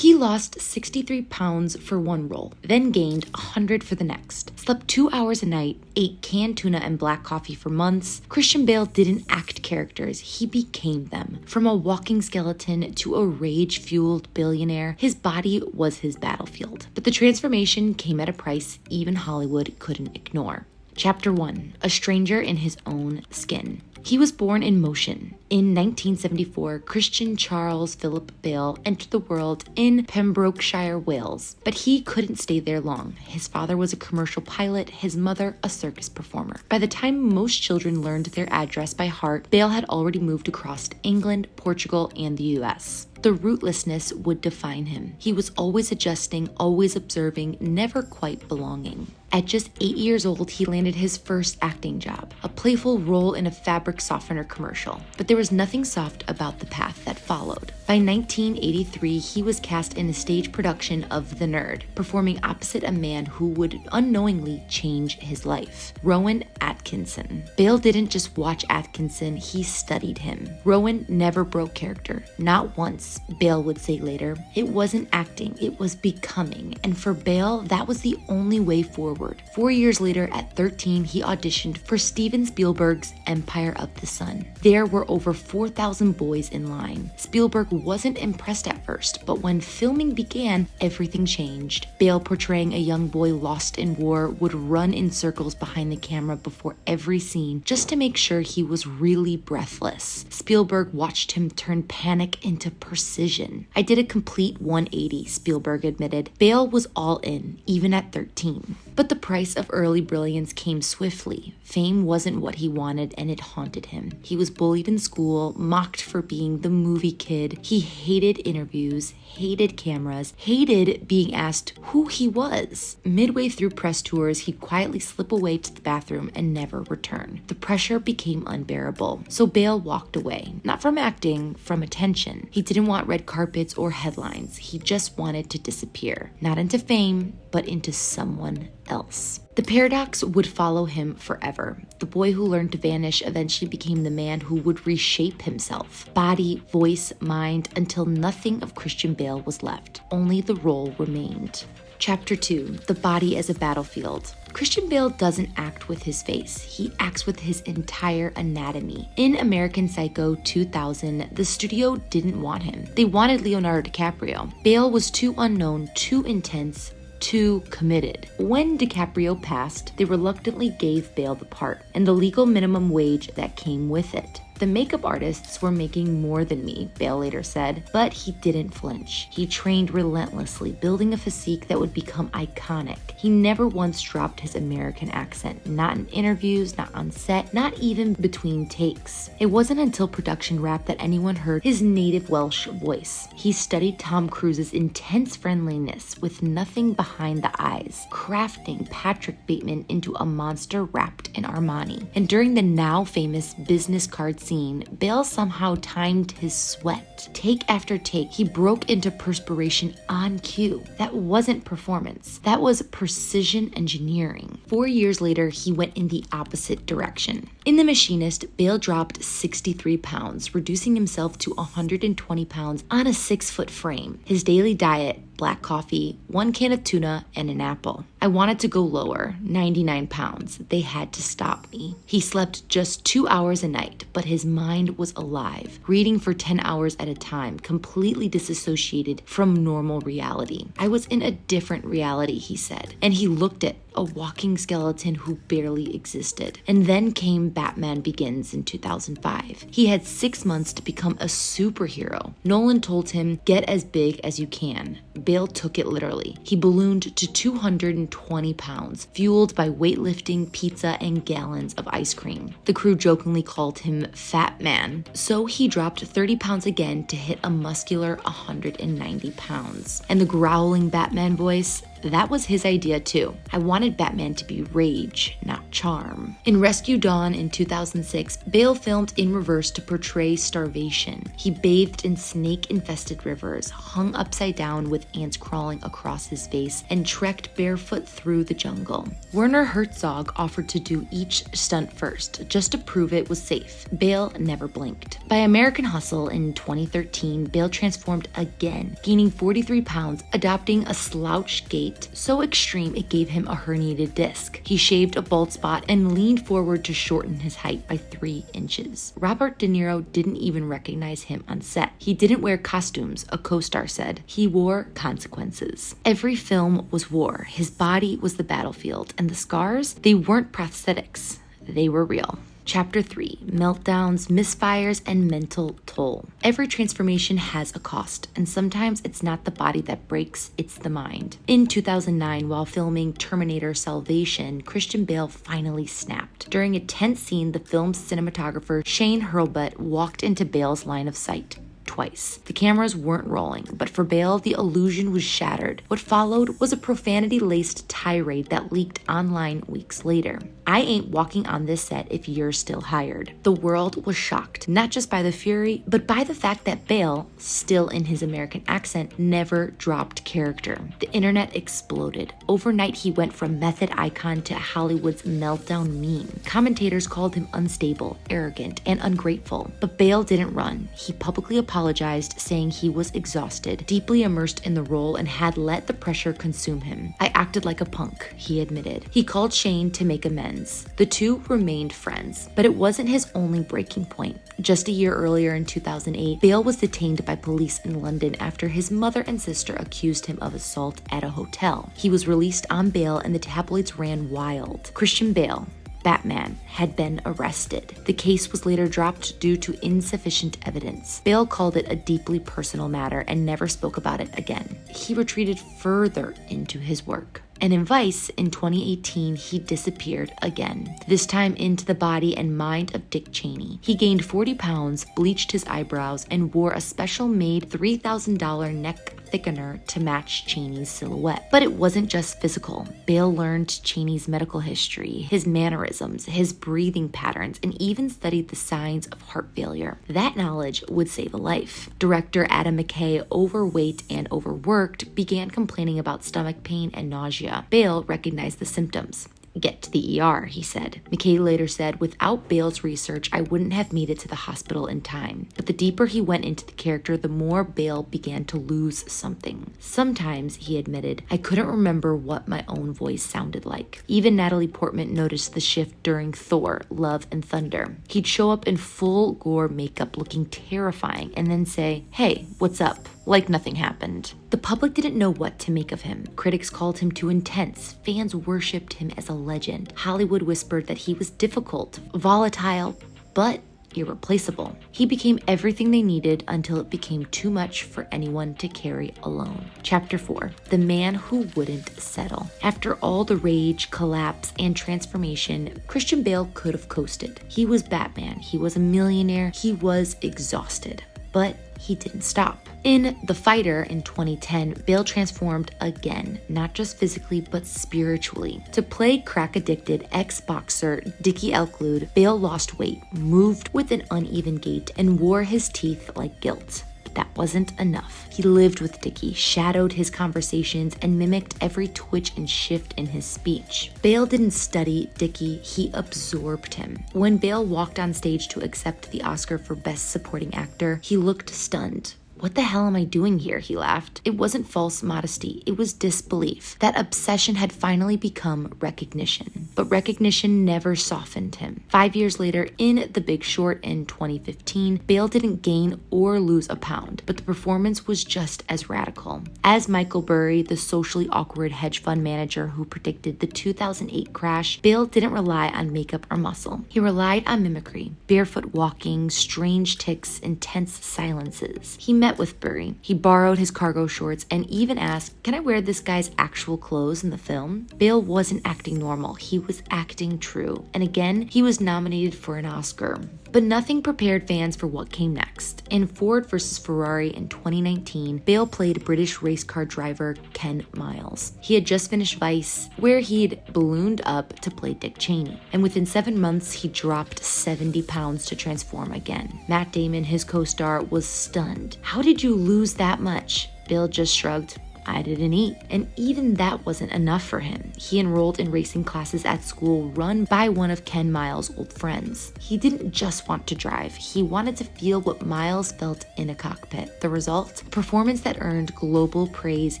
He lost 63 pounds for one role, then gained 100 for the next. Slept 2 hours a night, ate canned tuna and black coffee for months. Christian Bale didn't act characters, he became them. From a walking skeleton to a rage-fueled billionaire, his body was his battlefield. But the transformation came at a price even Hollywood couldn't ignore. Chapter 1. A stranger in his own skin. He was born in motion. In 1974, Christian Charles Philip Bale entered the world in Pembrokeshire, Wales. But he couldn't stay there long. His father was a commercial pilot, his mother a circus performer. By the time most children learned their address by heart, Bale had already moved across to England, Portugal, and the US. The rootlessness would define him. He was always adjusting, always observing, never quite belonging. At just 8 years old, he landed his first acting job, a playful role in a fabric softener commercial. But there was nothing soft about the path that followed. By 1983, he was cast in a stage production of The Nerd, performing opposite a man who would unknowingly change his life, Rowan Atkinson. Bale didn't just watch Atkinson, he studied him. Rowan never broke character, not once, Bale would say later. It wasn't acting, it was becoming, and for Bale, that was the only way forward. 4 years later, at 13, he auditioned for Steven Spielberg's Empire of the Sun. There were over 4,000 boys in line. Spielberg wasn't impressed at first, but when filming began, everything changed. Bale, portraying a young boy lost in war, would run in circles behind the camera before every scene just to make sure he was really breathless. Spielberg watched him turn panic into precision. "I did a complete 180, Spielberg admitted. Bale was all in, even at 13. But the price of early brilliance came swiftly. Fame wasn't what he wanted, and it haunted him. He was bullied in school, mocked for being the movie kid. He hated interviews, hated cameras, hated being asked who he was. Midway through press tours, he'd quietly slip away to the bathroom and never return. The pressure became unbearable. So Bale walked away. Not from acting, from attention. He didn't want red carpets or headlines. He just wanted to disappear. Not into fame, but into someone else. The paradox would follow him forever. The boy who learned to vanish eventually became the man who would reshape himself. Body, voice, mind, until nothing of Christian Bale was left. Only the role remained. Chapter 2. The Body as a Battlefield. Christian Bale doesn't act with his face, he acts with his entire anatomy. In American Psycho 2000, the studio didn't want him. They wanted Leonardo DiCaprio. Bale was too unknown, too intense, too committed. When DiCaprio passed, they reluctantly gave Bale the part, and the legal minimum wage that came with it. The makeup artists were making more than me, Bale later said, but he didn't flinch. He trained relentlessly, building a physique that would become iconic. He never once dropped his American accent, not in interviews, not on set, not even between takes. It wasn't until production wrapped that anyone heard his native Welsh voice. He studied Tom Cruise's intense friendliness with nothing behind the eyes, crafting Patrick Bateman into a monster wrapped in Armani. And during the now famous business card scene, Bale somehow timed his sweat. Take after take, he broke into perspiration on cue. That wasn't performance. That was precision engineering. 4 years later, he went in the opposite direction. In The Machinist, Bale dropped 63 pounds, reducing himself to 120 pounds on a 6-foot frame. His daily diet, black coffee, 1 can of tuna, and an apple. "I wanted to go lower, 99 pounds. They had to stop me." He slept just 2 hours a night, but his mind was alive, reading for 10 hours at a time, completely disassociated from normal reality. "I was in a different reality," he said, and he looked at a walking skeleton who barely existed. And then came Batman Begins in 2005. He had 6 months to become a superhero. Nolan told him, "Get as big as you can." Bale took it literally. He ballooned to 220 pounds, fueled by weightlifting, pizza, and gallons of ice cream. The crew jokingly called him Fat Man. So he dropped 30 pounds again to hit a muscular 190 pounds. And the growling Batman voice, that was his idea too. "I wanted Batman to be rage, not charm." In Rescue Dawn in 2006, Bale filmed in reverse to portray starvation. He bathed in snake-infested rivers, hung upside down with ants crawling across his face, and trekked barefoot through the jungle. Werner Herzog offered to do each stunt first, just to prove it was safe. Bale never blinked. By American Hustle in 2013, 2013, Bale transformed again, gaining 43 pounds, adopting a slouch gait so extreme it gave him a herniated disc. He shaved a bald spot and leaned forward to shorten his height by 3 inches. Robert De Niro didn't even recognize him on set. He didn't wear costumes, a co-star said. He wore consequences. Every film was war. His body was the battlefield, and the scars, they weren't prosthetics. They were real. Chapter 3, Meltdowns, Misfires, and Mental Toll. Every transformation has a cost, and sometimes it's not the body that breaks, it's the mind. In 2009, while filming Terminator Salvation, Christian Bale finally snapped. During a tense scene, the film's cinematographer Shane Hurlbut walked into Bale's line of sight. Twice. The cameras weren't rolling, but for Bale, the illusion was shattered. What followed was a profanity-laced tirade that leaked online weeks later. I ain't walking on this set if you're still hired. The world was shocked, not just by the fury, but by the fact that Bale, still in his American accent, never dropped character. The internet exploded. Overnight, he went from method icon to Hollywood's meltdown meme. Commentators called him unstable, arrogant, and ungrateful. But Bale didn't run. He publicly apologized, saying he was exhausted, deeply immersed in the role, and had let the pressure consume him. I acted like a punk, he admitted. He called Shane to make amends. The two remained friends, but it wasn't his only breaking point. Just a year earlier in 2008, Bale was detained by police in London after his mother and sister accused him of assault at a hotel. He was released on bail and the tabloids ran wild. Christian Bale, Batman, had been arrested. The case was later dropped due to insufficient evidence. Bale called it a deeply personal matter and never spoke about it again. He retreated further into his work. And in Vice, in 2018, he disappeared again, this time into the body and mind of Dick Cheney. He gained 40 pounds, bleached his eyebrows, and wore a special-made $3,000 neck thickener to match Cheney's silhouette. But it wasn't just physical. Bale learned Cheney's medical history, his mannerisms, his breathing patterns, and even studied the signs of heart failure. That knowledge would save a life. Director Adam McKay, overweight and overworked, began complaining about stomach pain and nausea. Bale recognized the symptoms. Get to the ER, he said. McKay later said, without Bale's research, I wouldn't have made it to the hospital in time. But the deeper he went into the character, the more Bale began to lose something. Sometimes, he admitted, I couldn't remember what my own voice sounded like. Even Natalie Portman noticed the shift during Thor, Love and Thunder. He'd show up in full gore makeup looking terrifying and then say, hey, what's up? Like nothing happened. The public didn't know what to make of him. Critics called him too intense. Fans worshipped him as a legend. Hollywood whispered that he was difficult, volatile, but irreplaceable. He became everything they needed until it became too much for anyone to carry alone. Chapter 4, The Man Who Wouldn't Settle. After all the rage, collapse, and transformation, Christian Bale could have coasted. He was Batman. He was a millionaire. He was exhausted. But he didn't stop. In The Fighter in 2010, Bale transformed again, not just physically but spiritually. To play crack-addicted ex-boxer Dickie Elklood, Bale lost weight, moved with an uneven gait, and wore his teeth like guilt. But that wasn't enough. He lived with Dickie, shadowed his conversations, and mimicked every twitch and shift in his speech. Bale didn't study Dickie, he absorbed him. When Bale walked on stage to accept the Oscar for Best Supporting Actor, he looked stunned. What the hell am I doing here? He laughed. It wasn't false modesty, it was disbelief. That obsession had finally become recognition. But recognition never softened him. 5 years later, in The Big Short in 2015, Bale didn't gain or lose a pound, but the performance was just as radical. As Michael Burry, the socially awkward hedge fund manager who predicted the 2008 crash, Bale didn't rely on makeup or muscle. He relied on mimicry, barefoot walking, strange tics, intense silences. He met with Burry. He borrowed his cargo shorts and even asked, can I wear this guy's actual clothes in the film? Bale wasn't acting normal, he was acting true. And again, he was nominated for an Oscar. But nothing prepared fans for what came next. In Ford vs. Ferrari in 2019, Bale played British race car driver Ken Miles. He had just finished Vice, where he'd ballooned up to play Dick Cheney. And within 7 months, he dropped 70 pounds to transform again. Matt Damon, his co-star, was stunned. How did you lose that much? Bale just shrugged. I didn't eat. And even that wasn't enough for him. He enrolled in racing classes at school run by one of Ken Miles' old friends. He didn't just want to drive, he wanted to feel what Miles felt in a cockpit. The result? A performance that earned global praise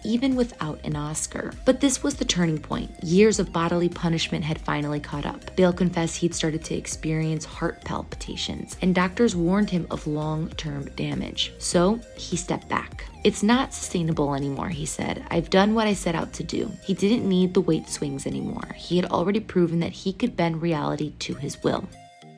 even without an Oscar. But this was the turning point. Years of bodily punishment had finally caught up. Bale confessed he'd started to experience heart palpitations, and doctors warned him of long-term damage. So he stepped back. It's not sustainable anymore, he said. I've done what I set out to do. He didn't need the weight swings anymore. He had already proven that he could bend reality to his will.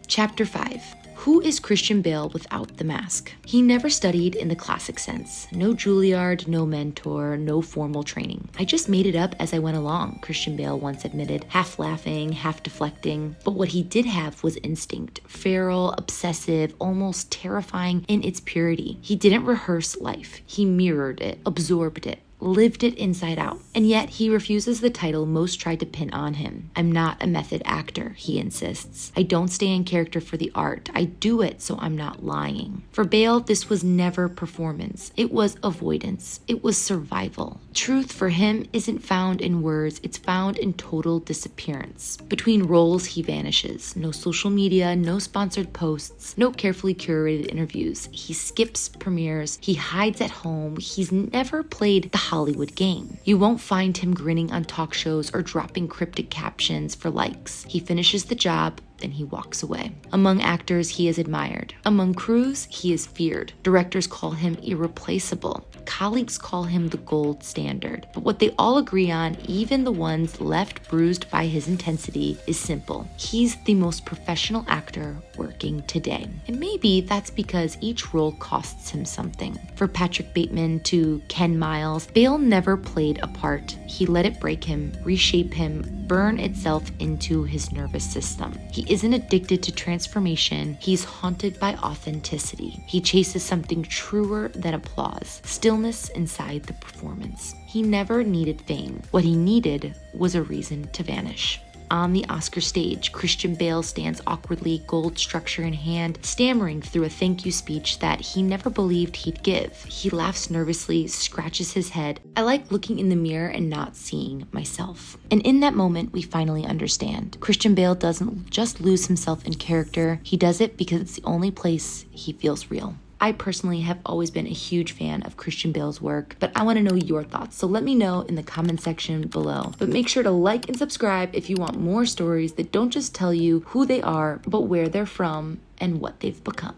Chapter 5. Who is Christian Bale without the mask? He never studied in the classic sense. No Juilliard, no mentor, no formal training. I just made it up as I went along, Christian Bale once admitted, half laughing, half deflecting. But what he did have was instinct, feral, obsessive, almost terrifying in its purity. He didn't rehearse life. He mirrored it, absorbed it, lived it inside out. And yet he refuses the title most tried to pin on him. I'm not a method actor, he insists. I don't stay in character for the art. I do it so I'm not lying. For Bale, this was never performance. It was avoidance. It was survival. Truth for him isn't found in words, it's found in total disappearance. Between roles, he vanishes. No social media, no sponsored posts, no carefully curated interviews. He skips premieres. He hides at home. He's never played the Hollywood game. You won't find him grinning on talk shows or dropping cryptic captions for likes. He finishes the job, then he walks away. Among actors, he is admired. Among crews, he is feared. Directors call him irreplaceable. Colleagues call him the gold standard. But what they all agree on, even the ones left bruised by his intensity, is simple. He's the most professional actor working today. And maybe that's because each role costs him something. For Patrick Bateman to Ken Miles, Bale never played a part. He let it break him, reshape him, burn itself into his nervous system. He isn't addicted to transformation. He's haunted by authenticity. He chases something truer than applause, stillness inside the performance. He never needed fame. What he needed was a reason to vanish. On the Oscar stage, Christian Bale stands awkwardly, gold structure in hand, stammering through a thank you speech that he never believed he'd give. He laughs nervously, scratches his head. I like looking in the mirror and not seeing myself. And in that moment, we finally understand. Christian Bale doesn't just lose himself in character, he does it because it's the only place he feels real. I personally have always been a huge fan of Christian Bale's work, but I want to know your thoughts, so let me know in the comment section below. But make sure to like and subscribe if you want more stories that don't just tell you who they are, but where they're from and what they've become.